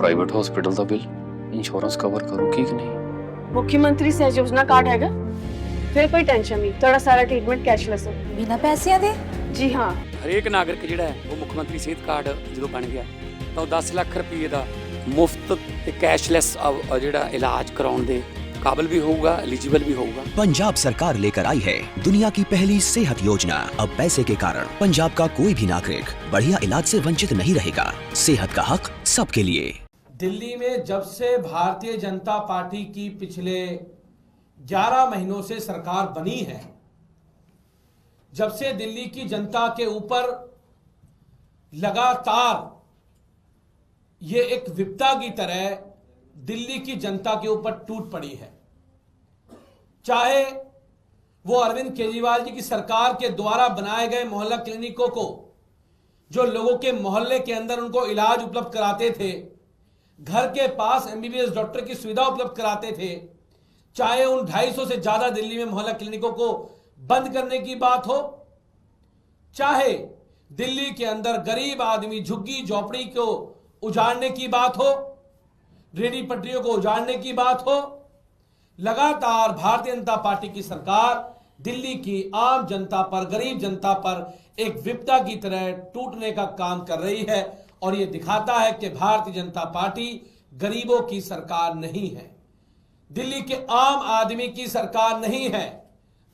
Private hospital का bill insurance cover करूगी कि नहीं? मुख्यमंत्री सहज योजना कार्ड हैगा, फिर कोई टेंशन नहीं, थोड़ा सारा ट्रीटमेंट कैशलेस है। बिना पैसिਆਂ ਦੇ? जी हाँ। ਹਰੇਕ ਨਾਗਰਿਕ ਜਿਹੜਾ ਹੈ ਉਹ ਮੁੱਖ ਮੰਤਰੀ ਸਿਹਤ ਕਾਰਡ ਜਦੋਂ ਬਣ ਗਿਆ ਤਾਂ ਉਹ 10 ਲੱਖ ਰੁਪਏ ਦਾ ਮੁਫਤ ਤੇ ਕੈਸ਼ਲੈਸ ਜਿਹੜਾ ਇਲਾਜ ਕਰਾਉਣ ਦੇ काबिल भी होगा, एलिजिबल भी होगा। पंजाब सरकार लेकर आई है दुनिया की पहली सेहत योजना। अब पैसे के कारण पंजाब का कोई भी नागरिक बढ़िया इलाज से वंचित नहीं रहेगा। सेहत का हक सबके लिए। दिल्ली में जब से भारतीय जनता पार्टी की पिछले 11 महीनों से सरकार बनी है, जब से दिल्ली की जनता के ऊपर लगातार ये एक विपदा की तरह दिल्ली की जनता के ऊपर टूट पड़ी है। चाहे वो अरविंद केजरीवाल जी की सरकार के द्वारा बनाए गए मोहल्ला क्लिनिकों को, जो लोगों के मोहल्ले के अंदर उनको इलाज उपलब्ध कराते थे, घर के पास एमबीबीएस डॉक्टर की सुविधा उपलब्ध कराते थे, चाहे उन 250 से ज्यादा दिल्ली में मोहल्ला क्लिनिकों को बंद करने की बात हो, चाहे दिल्ली के अंदर गरीब आदमी झुग्गी झोपड़ी को उजाड़ने की बात हो, रेहड़ी पटरियों को उजाड़ने की बात हो, लगातार भारतीय जनता पार्टी की सरकार दिल्ली की आम जनता पर, गरीब जनता पर एक विपदा की तरह टूटने का काम कर रही है। और यह दिखाता है कि भारतीय जनता पार्टी गरीबों की सरकार नहीं है, दिल्ली के आम आदमी की सरकार नहीं है,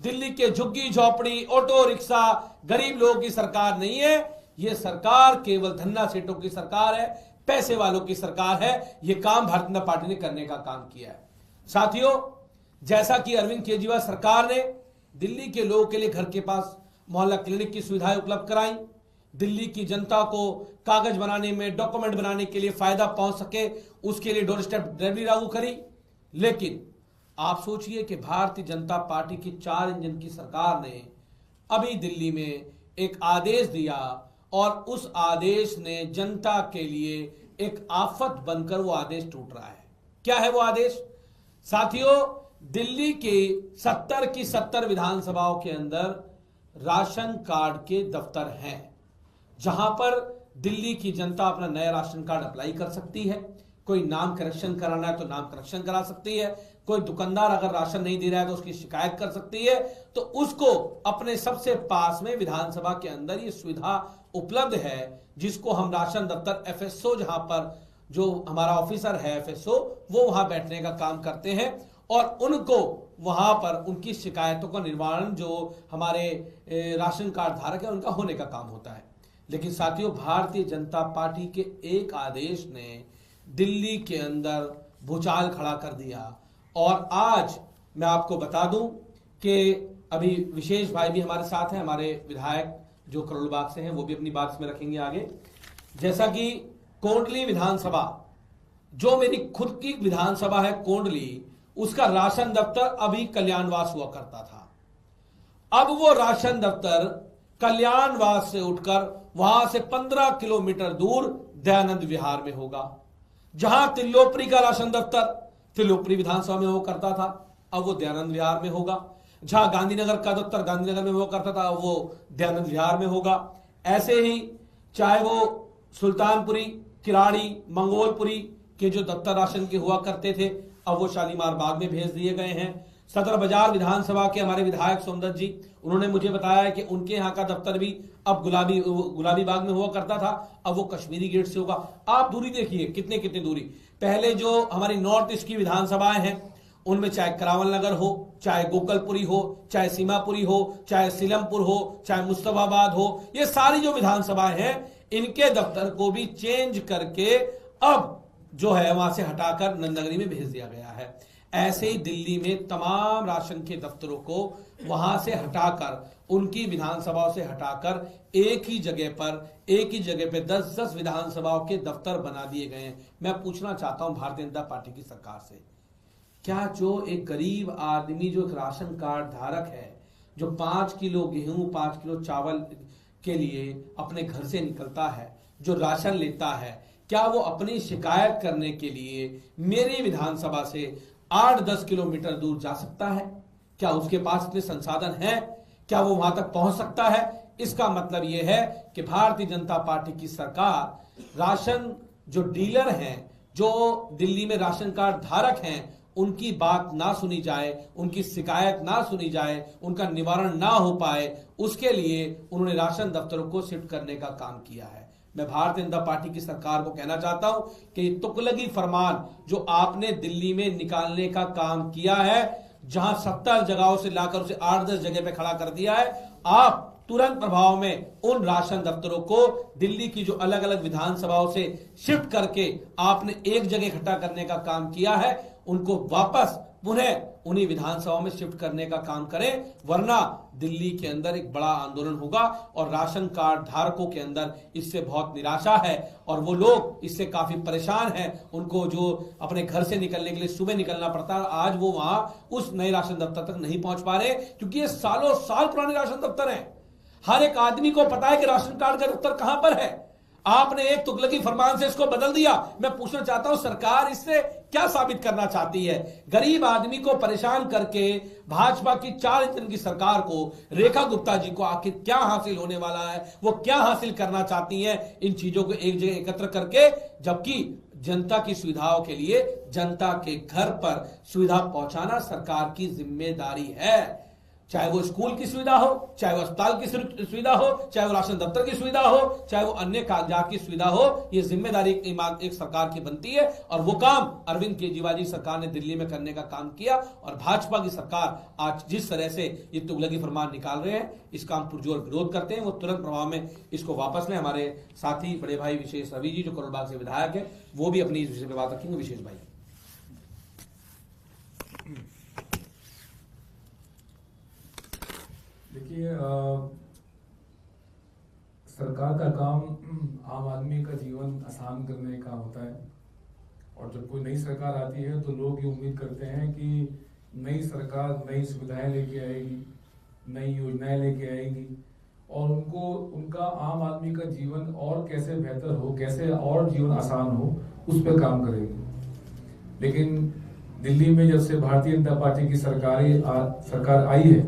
दिल्ली के झुग्गी झोपड़ी ऑटो रिक्शा गरीब लोगों की सरकार नहीं है। यह सरकार केवल धन्ना सेठों की सरकार है, पैसे वालों की सरकार है। यह काम भारतीय जनता पार्टी ने करने का काम किया है। साथियों, जैसा कि अरविंद केजरीवाल सरकार ने दिल्ली के लोगों के लिए घर के पास मोहल्ला क्लिनिक की सुविधाएं उपलब्ध कराई, दिल्ली की जनता को कागज बनाने में, डॉक्यूमेंट बनाने के लिए फायदा पहुंच सके, उसके लिए डोर स्टेप डिलीवरी लागू करी। लेकिन आप सोचिए कि भारतीय जनता पार्टी की 4 इंजन की सरकार ने अभी दिल्ली में एक आदेश दिया और उस आदेश ने जनता के लिए एक आफत बनकर वो आदेश टूट रहा है। क्या है वो आदेश? साथियों, दिल्ली के 70 की 70 विधानसभाओं के अंदर राशन कार्ड के दफ्तर हैं, जहां पर दिल्ली की जनता अपना नया राशन कार्ड अप्लाई कर सकती है। कोई नाम करेक्शन कराना है तो नाम करेक्शन करा सकती है, कोई दुकानदार अगर राशन नहीं दे रहा है तो उसकी शिकायत कर सकती है, तो उसको अपने सबसे पास में विधानसभा के अंदर ये सुविधा उपलब्ध है, जिसको हम राशन दफ्तर एफएसओ, जहां पर जो हमारा ऑफिसर है एफएसओ, वो वहां बैठने का काम करते हैं और उनको वहां पर उनकी शिकायतों का निवारण जो हमारे राशन कार्ड धारक है उनका होने का काम होता है। लेकिन साथियों, भारतीय जनता पार्टी के एक आदेश ने दिल्ली के अंदर भूचाल खड़ा कर दिया। और आज मैं आपको बता दूं कि अभी विशेष भाई भी हमारे साथ हैं, हमारे विधायक जो करोलबाग से हैं, वो भी अपनी बात इसमें रखेंगे आगे। जैसा कि कोंडली विधानसभा, जो मेरी खुद की विधानसभा है कोंडली, उसका राशन दफ्तर अभी कल्याणवास हुआ करता था। अब वो राशन दफ्तर कल्याणवास से उठकर वहां से 15 किलोमीटर दूर दयानंद विहार में होगा। जहां तिल्लोपरी का राशन दफ्तर तिल्लोपरी विधानसभा में हुआ करता था, अब वो दयानंद विहार में होगा। जहां गांधीनगर का दफ्तर गांधीनगर में हुआ करता था, अब वो दयानंद विहार में होगा। ऐसे ही चाहे वो सुल्तानपुरी, किराड़ी, मंगोलपुरी के जो दफ्तर राशन के हुआ करते थे, अब वो शालीमार बाग में भेज दिए गए हैं। सदर बाजार विधानसभा के हमारे विधायक सोमदत्त जी, उन्होंने मुझे बताया है कि उनके यहाँ का दफ्तर भी अब गुलाबी बाग में हुआ करता था, अब वो कश्मीरी गेट से होगा। आप दूरी देखिए कितने कितनी दूरी। पहले जो हमारी नॉर्थ ईस्ट की विधानसभाएं हैं, उनमें चाहे करावल नगर हो, चाहे गोकलपुरी हो, चाहे सीमापुरी हो, चाहे सीलमपुर हो, चाहे मुस्तफाबाद हो, ये सारी जो विधानसभाएं हैं, इनके दफ्तर को भी चेंज करके अब जो है वहां से हटाकर नंदनगरी में भेज दिया गया है। ऐसे ही दिल्ली में तमाम राशन के दफ्तरों को वहां से हटाकर, उनकी विधानसभाओं से हटाकर एक ही जगह पे 10-10 विधानसभाओं के दफ्तर बना दिए गए हैं। मैं पूछना चाहता हूं भारतीय जनता पार्टी की सरकार से, क्या जो एक गरीब आदमी, जो एक राशन कार्ड धारक है, जो 5 किलो गेहूं, 5 किलो चावल के लिए अपने घर से निकलता है, जो राशन लेता है, क्या वो अपनी शिकायत करने के लिए मेरी विधानसभा से 8-10 किलोमीटर दूर जा सकता है? क्या उसके पास इतने संसाधन हैं? क्या वो वहां तक पहुंच सकता है? इसका मतलब यह है कि भारतीय जनता पार्टी की सरकार राशन जो डीलर हैं, जो दिल्ली में राशन कार्ड धारक हैं उनकी बात ना सुनी जाए, उनकी शिकायत ना सुनी जाए, उनका निवारण ना हो पाए, उसके लिए उन्होंने राशन दफ्तरों को शिफ्ट करने का काम किया है। मैं भारतीय जनता पार्टी की सरकार को कहना चाहता हूं कि तुगलकी फरमान जो आपने दिल्ली में निकालने का काम किया है, जहां 70 जगहों से लाकर उसे 8-10 जगह पे खड़ा कर दिया है, आप तुरंत प्रभाव में उन राशन दफ्तरों को दिल्ली की जो अलग अलग विधानसभाओं से शिफ्ट करके आपने एक जगह इकट्ठा करने का काम किया है, उनको वापस पुनः उन्हीं विधानसभाओं में शिफ्ट करने का काम करें, वरना दिल्ली के अंदर एक बड़ा आंदोलन होगा और राशन कार्ड धारकों के अंदर इससे बहुत निराशा है और वो लोग इससे काफी परेशान हैं। उनको जो अपने घर से निकलने के लिए सुबह निकलना पड़ता है, आज वो वहां उस नए राशन दफ्तर तक नहीं पहुंच पा रहे, क्योंकि ये सालों साल पुराने राशन दफ्तर हैं। हर एक आदमी को पता है कि राशन कार्ड का दफ्तर कहां पर है। आपने एक तुगलकी फरमान से इसको बदल दिया। मैं पूछना चाहता हूं, सरकार इससे क्या साबित करना चाहती है? गरीब आदमी को परेशान करके भाजपा की 4 इंजन की सरकार को, रेखा गुप्ता जी को आखिर क्या हासिल होने वाला है? वो क्या हासिल करना चाहती हैं इन चीजों को एक जगह एकत्र करके, जबकि जनता की सुविधाओं के लिए जनता के घर पर सुविधा पहुंचाना सरकार की जिम्मेदारी है। चाहे वो स्कूल की सुविधा हो, चाहे वो अस्पताल की सुविधा हो, चाहे वो राशन दफ्तर की सुविधा हो, चाहे वो अन्य कागजात की सुविधा हो, ये जिम्मेदारी एक सरकार की बनती है। और वो काम अरविंद केजरीवाल जी सरकार ने दिल्ली में करने का काम किया और भाजपा की सरकार आज जिस तरह से ये तुगलकी फरमान निकाल रहे हैं, इसका हम पुरजोर विरोध करते हैं। वो तुरंत प्रभाव में इसको वापस लें। हमारे साथी बड़े भाई विशेष रवि जी जो करोल बाग से विधायक है, वो भी अपनी इस विषय पर बात रखेंगे। विशेष भाई, देखिए, सरकार का काम आम आदमी का जीवन आसान करने का होता है और जब कोई नई सरकार आती है तो लोग ये उम्मीद करते हैं कि नई सरकार नई सुविधाएं लेके आएगी, नई योजनाएं लेके आएगी और उनको उनका आम आदमी का जीवन और कैसे बेहतर हो, कैसे और जीवन आसान हो, उस पर काम करेगी। लेकिन दिल्ली में जब से भारतीय जनता पार्टी की सरकार आई है,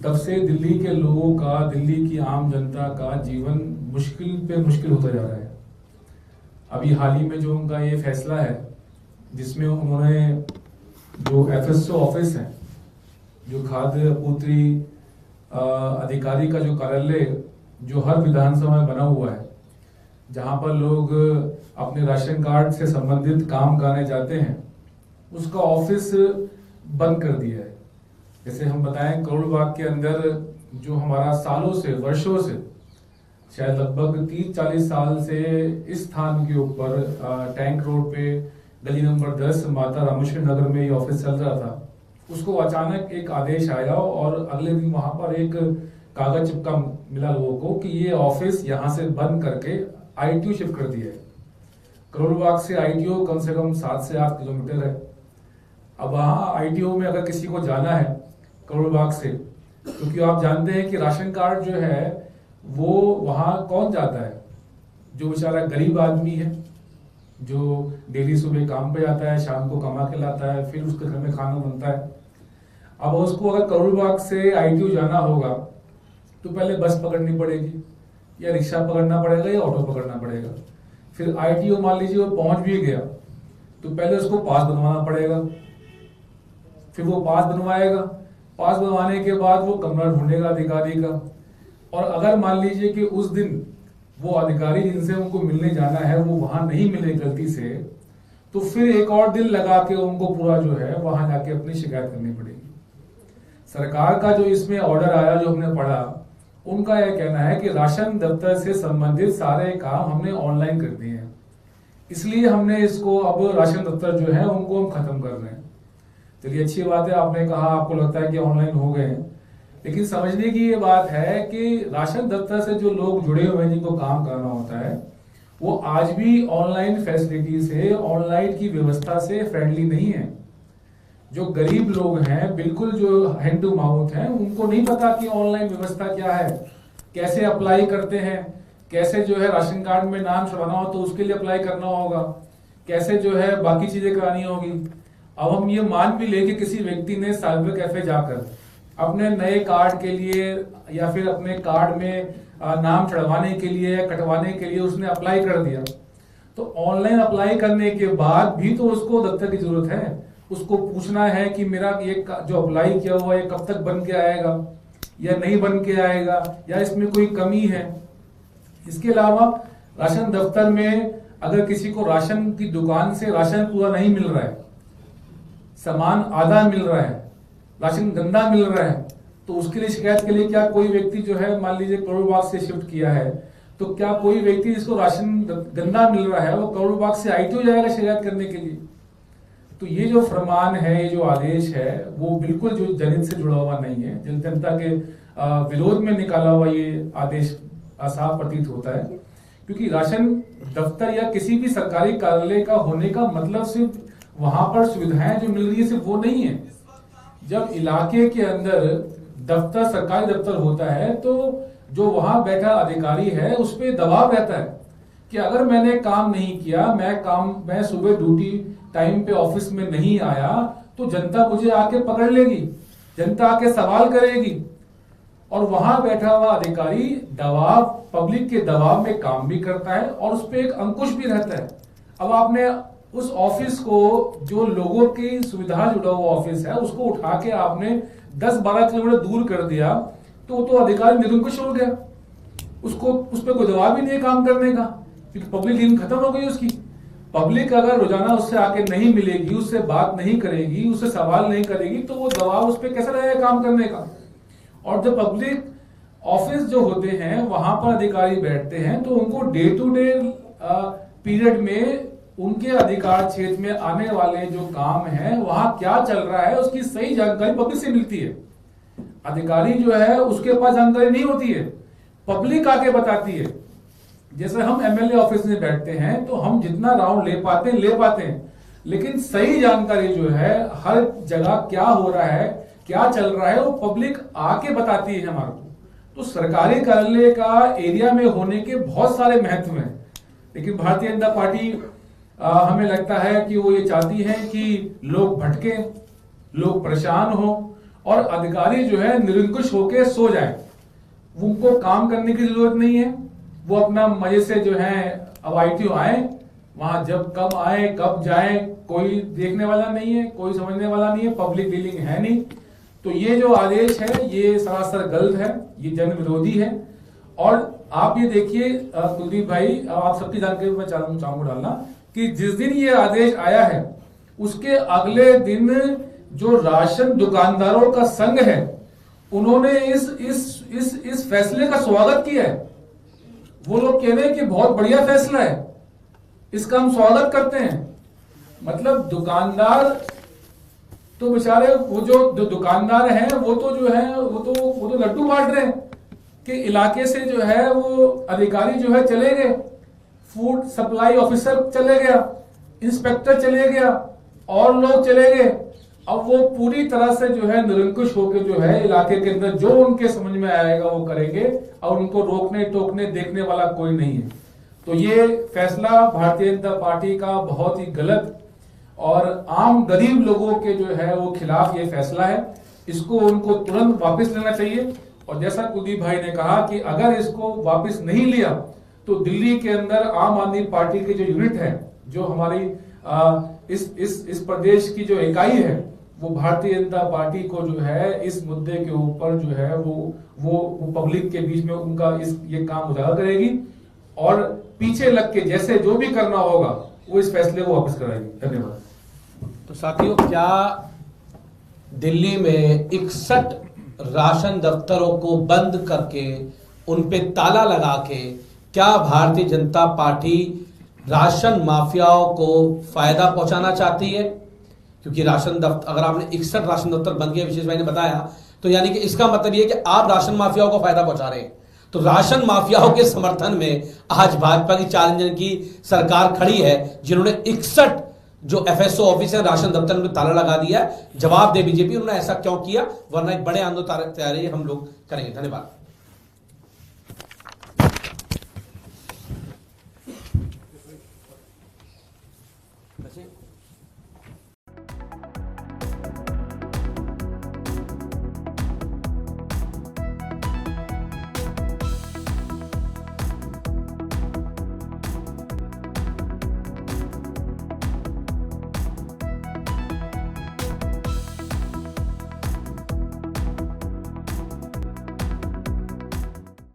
तब से दिल्ली के लोगों का, दिल्ली की आम जनता का जीवन मुश्किल पे मुश्किल होता जा रहा है। अभी हाल ही में जो उनका ये फैसला है, जिसमें उन्होंने जो FSO ऑफिस है, जो खाद्य आपूर्ति अधिकारी का जो कार्यालय जो हर विधानसभा में बना हुआ है, जहां पर लोग अपने राशन कार्ड से संबंधित काम कराने जाते हैं, उसका ऑफिस बंद कर दिया है। जैसे हम बताएं, करोल बाग के अंदर जो हमारा सालों से, वर्षों से, शायद लगभग 30-40 साल से इस स्थान के ऊपर टैंक रोड पे गली नंबर 10 माता रामेश्वर नगर में ये ऑफिस चल रहा था, उसको अचानक एक आदेश आया और अगले दिन वहां पर एक कागज चिपका मिला लोगों को कि ये ऑफिस यहां से बंद करके ITO शिफ्ट कर दिया है। करोल बाग से ITO कम से कम 7 से 8 किलोमीटर है। अब वहां ITO में अगर किसी को जाना है करोल बाग से, क्योंकि आप जानते हैं कि राशन कार्ड जो है वो वहां कौन जाता है? जो बेचारा गरीब आदमी है, जो डेली सुबह काम पे जाता है, शाम को कमा के लाता है, फिर उसके घर में खाना बनता है। अब उसको अगर करोल बाग से ITO जाना होगा तो पहले बस पकड़नी पड़ेगी या रिक्शा पकड़ना पड़ेगा या ऑटो पकड़ना पड़ेगा। फिर ITO मान लीजिए वो पहुंच भी गया तो पहले उसको पास बनवाना पड़ेगा, फिर वो पास बनवाएगा, पास बनवाने के बाद वो कमरा ढूंढेगा अधिकारी का, और अगर मान लीजिए कि उस दिन वो अधिकारी जिनसे उनको मिलने जाना है वो वहां नहीं मिले गलती से, तो फिर एक और दिन लगा के उनको पूरा जो है वहां जाके अपनी शिकायत करनी पड़ेगी। सरकार का जो इसमें ऑर्डर आया, जो हमने पढ़ा, उनका यह कहना है कि राशन दफ्तर से संबंधित सारे काम हमने ऑनलाइन कर दिए हैं, इसलिए हमने इसको अब राशन दफ्तर जो है उनको हम खत्म कर रहे हैं। चलिए, अच्छी बात है, आपने कहा आपको लगता है कि ऑनलाइन हो गए हैं, लेकिन समझने की ये बात है कि राशन दफ्तर से जो लोग जुड़े हुए हैं, जिनको काम करना होता है, वो आज भी ऑनलाइन फैसिलिटी से, ऑनलाइन की व्यवस्था से फ्रेंडली नहीं है। जो गरीब लोग हैं, बिल्कुल जो हैंड टू माउथ हैं, उनको नहीं पता कि ऑनलाइन व्यवस्था क्या है, कैसे अप्लाई करते हैं, कैसे जो है राशन कार्ड में नाम छुड़वाना हो तो उसके लिए अप्लाई करना होगा, कैसे जो है बाकी चीजें करानी होगी। अब हम ये मान भी ले कि किसी व्यक्ति ने साइबर कैफे जाकर अपने नए कार्ड के लिए या फिर अपने कार्ड में नाम चढ़वाने के लिए, कटवाने के लिए उसने अप्लाई कर दिया, तो ऑनलाइन अप्लाई करने के बाद भी तो उसको दफ्तर की जरूरत है। उसको पूछना है कि मेरा ये जो अप्लाई किया हुआ है कब तक बन के आएगा या नहीं बन के आएगा, या इसमें कोई कमी है। इसके अलावा राशन दफ्तर में अगर किसी को राशन की दुकान से राशन पूरा नहीं मिल रहा है, सामान आधा मिल रहा है, राशन गंदा मिल रहा है, तो उसके लिए शिकायत के लिए क्या कोई व्यक्ति जो है, मान लीजिए करोड़ बाग से शिफ्ट किया है, तो क्या कोई व्यक्ति जिसको राशन गंदा मिल रहा है वो करोड़ बाग से आईटीओ जाएगा शिकायत करने के लिए? तो ये जो फरमान है, ये जो आदेश है, वो बिल्कुल जो जनहित से जुड़ा हुआ नहीं है। जनता के विरोध में निकाला हुआ ये आदेश साफ प्रतीत होता है, क्योंकि राशन दफ्तर या किसी भी सरकारी कार्यालय का होने का मतलब सिर्फ वहां पर सुविधाएं जो मिल रही है सिर्फ वो नहीं है। जब इलाके के अंदर दफ्तर, सरकारी दफ्तर होता है, तो जो वहां बैठा अधिकारी है उस पर दबाव रहता है कि अगर मैंने काम नहीं किया, मैं सुबह ड्यूटी टाइम पे ऑफिस में नहीं आया, तो जनता मुझे आके पकड़ लेगी, जनता आके सवाल करेगी। और वहां बैठा हुआ अधिकारी दबाव, पब्लिक के दबाव में काम भी करता है और उस पर एक अंकुश भी रहता है। अब आपने उस ऑफिस को, जो लोगों की सुविधा जुड़ा हुआ ऑफिस है, उसको उठा के आपने 10-12 किलोमीटर दूर कर दिया, तो अधिकारी निरंकुश हो गया। उसको उस पर कोई दबाव भी नहीं है काम करने का, क्योंकि पब्लिक लीन खत्म हो गई उसकी। पब्लिक अगर रोजाना उससे आके नहीं मिलेगी, उससे बात नहीं करेगी, उससे सवाल नहीं करेगी, तो वो दबाव उस पर कैसे रहेगा काम करने का। और जब पब्लिक ऑफिस जो होते हैं वहां पर अधिकारी बैठते हैं, तो उनको डे टू डे पीरियड में उनके अधिकार क्षेत्र में आने वाले जो काम है, वहां क्या चल रहा है, उसकी सही जानकारी पब्लिक से मिलती है। अधिकारी जो है उसके पास जानकारी नहीं होती है, पब्लिक आके बताती है। जैसे हम एमएलए ऑफिस में बैठते हैं तो हम जितना राउंड ले पाते हैं, लेकिन सही जानकारी जो है हर जगह क्या हो रहा है, क्या चल रहा है, वो पब्लिक आके बताती है हमारे को। तो सरकारी कार्यालय का एरिया में होने के बहुत सारे महत्व हैं, लेकिन भारतीय जनता पार्टी हमें लगता है कि वो ये चाहती है कि लोग भटके, लोग परेशान हो और अधिकारी जो है निरंकुश होके सो जाए। उनको काम करने की जरूरत नहीं है, वो अपना मजे से जो है अब आईटीओ आए, वहां जब कब आए कब जाए कोई देखने वाला नहीं है, कोई समझने वाला नहीं है, पब्लिक डीलिंग है नहीं। तो ये जो आदेश है ये सरासर गलत है, ये जन विरोधी है। और आप ये देखिए कुलदीप भाई, आप सबकी जानकारी में चाहूंगा डालना कि जिस दिन ये आदेश आया है उसके अगले दिन जो राशन दुकानदारों का संघ है उन्होंने इस फैसले का स्वागत किया है। वो लोग कह रहे हैं कि बहुत बढ़िया फैसला है, इसका हम स्वागत करते हैं। मतलब दुकानदार तो बेचारे, वो जो दुकानदार हैं वो तो जो है वो तो लड्डू बांट रहे हैं कि इलाके से जो है वो अधिकारी जो है चले गए, फूड सप्लाई ऑफिसर चले गया, इंस्पेक्टर चले गया और लोग चले गए। अब वो पूरी तरह से जो है निरंकुश होकर जो है इलाके के अंदर जो उनके समझ में आएगा वो करेंगे और उनको रोकने टोकने देखने वाला कोई नहीं है। तो ये फैसला भारतीय जनता पार्टी का बहुत ही गलत और आम गरीब लोगों के जो है वो खिलाफ ये फैसला है। इसको उनको तुरंत वापस लेना चाहिए। और जैसा कुलदीप भाई ने कहा कि अगर इसको वापस नहीं लिया तो दिल्ली के अंदर आम आदमी पार्टी के जो यूनिट है, जो हमारी इस प्रदेश की जो इकाई है, वो भारतीय जनता पार्टी को जो है इस मुद्दे के ऊपर जो है वो पब्लिक के बीच में उनका ये काम उजागर करेगी और पीछे लग के जैसे जो भी करना होगा वो इस फैसले को वापस कराएगी। धन्यवाद। तो साथियों, क्या दिल्ली में 61 राशन दफ्तरों को बंद करके उन पे ताला लगा के क्या भारतीय जनता पार्टी राशन माफियाओं को फायदा पहुंचाना चाहती है? क्योंकि राशन दफ्तर, अगर आपने 61 राशन दफ्तर बंद किया, विशेष भाई ने बताया, तो यानी कि इसका मतलब ये कि आप राशन माफियाओं को फायदा पहुंचा रहे हैं। तो राशन माफियाओं के समर्थन में आज भाजपा की 4 इंजन की सरकार खड़ी है, जिन्होंने 61 जो एफएसओ ऑफिस है राशन दफ्तर में ताला लगा दिया है। जवाब दे बीजेपी, उन्होंने ऐसा क्यों किया, वरना एक बड़े आंदोलन तैयारी हम लोग करेंगे। धन्यवाद।